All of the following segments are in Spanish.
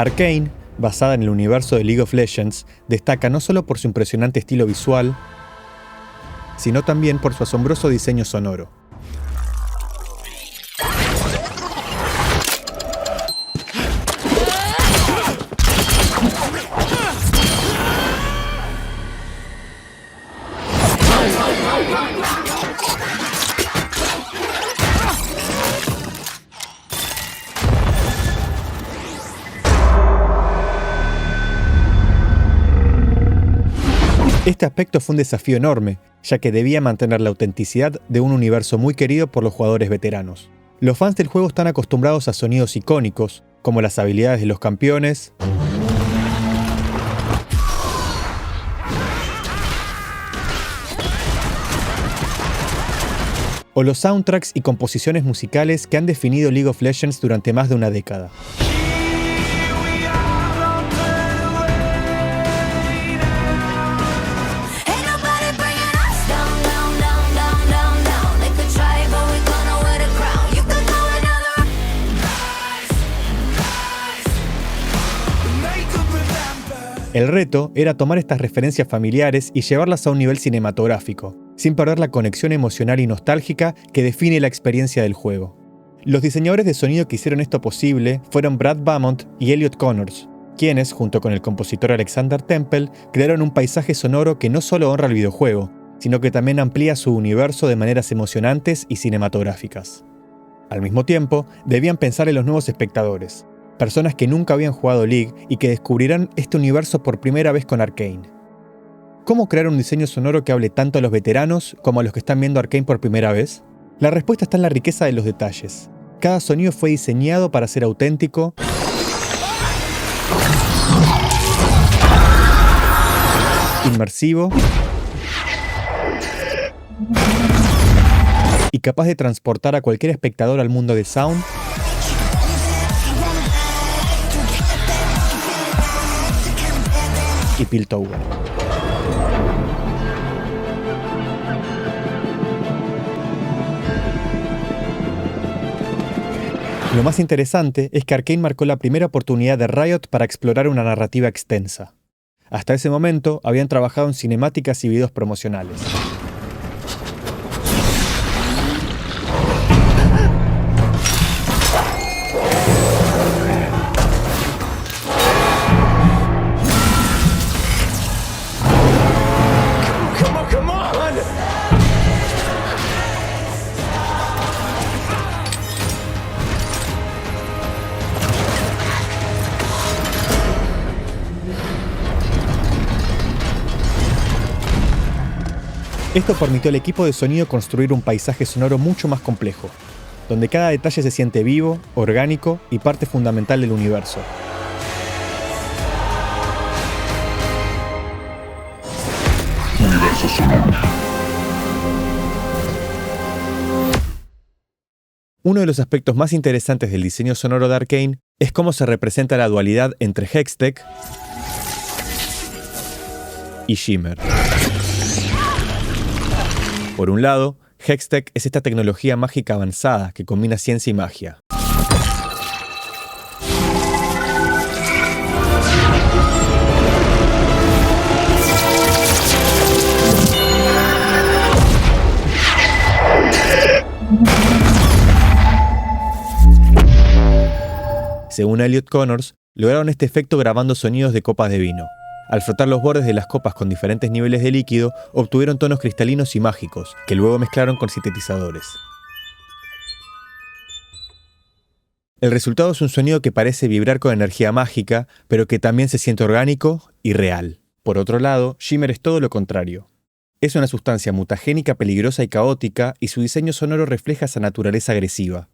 Arcane, basada en el universo de League of Legends, destaca no solo por su impresionante estilo visual, sino también por su asombroso diseño sonoro. Este aspecto fue un desafío enorme, ya que debía mantener la autenticidad de un universo muy querido por los jugadores veteranos. Los fans del juego están acostumbrados a sonidos icónicos, como las habilidades de los campeones, o los soundtracks y composiciones musicales que han definido League of Legends durante más de una década. El reto era tomar estas referencias familiares y llevarlas a un nivel cinematográfico, sin perder la conexión emocional y nostálgica que define la experiencia del juego. Los diseñadores de sonido que hicieron esto posible fueron Brad Beaumont y Elliot Connors, quienes, junto con el compositor Alexander Temple, crearon un paisaje sonoro que no solo honra el videojuego, sino que también amplía su universo de maneras emocionantes y cinematográficas. Al mismo tiempo, debían pensar en los nuevos espectadores, personas que nunca habían jugado League y que descubrirán este universo por primera vez con Arcane. ¿Cómo crear un diseño sonoro que hable tanto a los veteranos como a los que están viendo Arcane por primera vez? La respuesta está en la riqueza de los detalles. Cada sonido fue diseñado para ser auténtico inmersivo y capaz de transportar a cualquier espectador al mundo de Sound y Piltover. Lo más interesante es que Arcane marcó la primera oportunidad de Riot para explorar una narrativa extensa. Hasta ese momento habían trabajado en cinemáticas y videos promocionales. Esto permitió al equipo de sonido construir un paisaje sonoro mucho más complejo, donde cada detalle se siente vivo, orgánico y parte fundamental del universo. Universo sonoro. Uno de los aspectos más interesantes del diseño sonoro de Arcane es cómo se representa la dualidad entre Hextech y Shimmer. Por un lado, Hextech es esta tecnología mágica avanzada que combina ciencia y magia. Según Elliot Connors, lograron este efecto grabando sonidos de copas de vino. Al frotar los bordes de las copas con diferentes niveles de líquido, obtuvieron tonos cristalinos y mágicos, que luego mezclaron con sintetizadores. El resultado es un sonido que parece vibrar con energía mágica, pero que también se siente orgánico y real. Por otro lado, Shimmer es todo lo contrario. Es una sustancia mutagénica, peligrosa y caótica, y su diseño sonoro refleja esa naturaleza agresiva.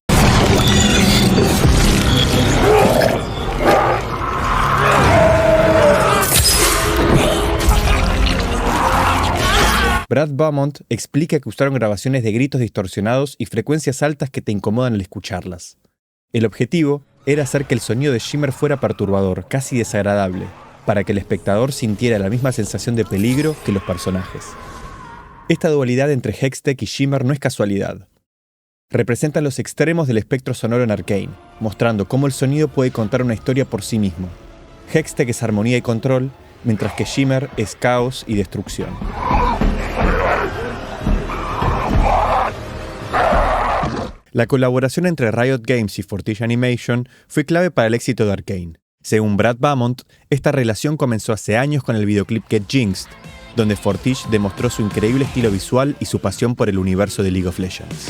Brad Beaumont explica que usaron grabaciones de gritos distorsionados y frecuencias altas que te incomodan al escucharlas. El objetivo era hacer que el sonido de Shimmer fuera perturbador, casi desagradable, para que el espectador sintiera la misma sensación de peligro que los personajes. Esta dualidad entre Hextech y Shimmer no es casualidad. representan los extremos del espectro sonoro en Arcane, mostrando cómo el sonido puede contar una historia por sí mismo. Hextech es armonía y control, mientras que Shimmer es caos y destrucción. La colaboración entre Riot Games y Fortiche Animation fue clave para el éxito de Arcane. Según Brad Beaumont, esta relación comenzó hace años con el videoclip Get Jinxed, donde Fortiche demostró su increíble estilo visual y su pasión por el universo de League of Legends.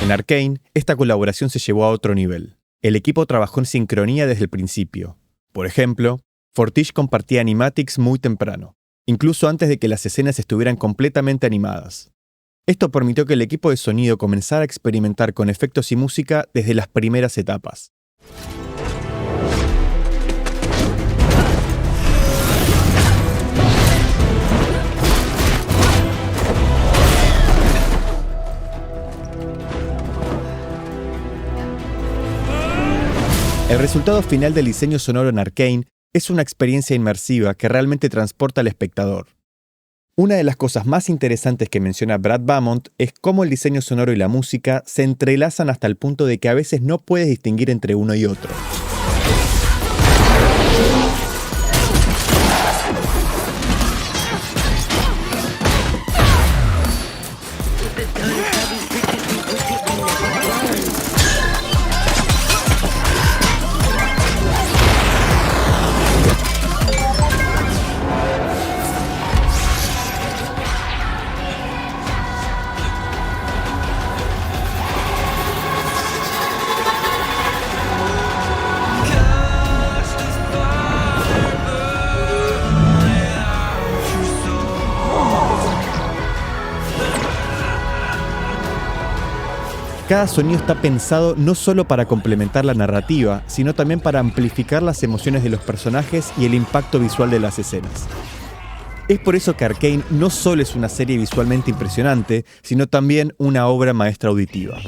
En Arcane, esta colaboración se llevó a otro nivel. El equipo trabajó en sincronía desde el principio. Por ejemplo, Fortiche compartía animatics muy temprano, incluso antes de que las escenas estuvieran completamente animadas. Esto permitió que el equipo de sonido comenzara a experimentar con efectos y música desde las primeras etapas. El resultado final del diseño sonoro en Arcane es una experiencia inmersiva que realmente transporta al espectador. Una de las cosas más interesantes que menciona Brad Beaumont es cómo el diseño sonoro y la música se entrelazan hasta el punto de que a veces no puedes distinguir entre uno y otro. Cada sonido está pensado no solo para complementar la narrativa, sino también para amplificar las emociones de los personajes y el impacto visual de las escenas. Es por eso que Arcane no solo es una serie visualmente impresionante, sino también una obra maestra auditiva.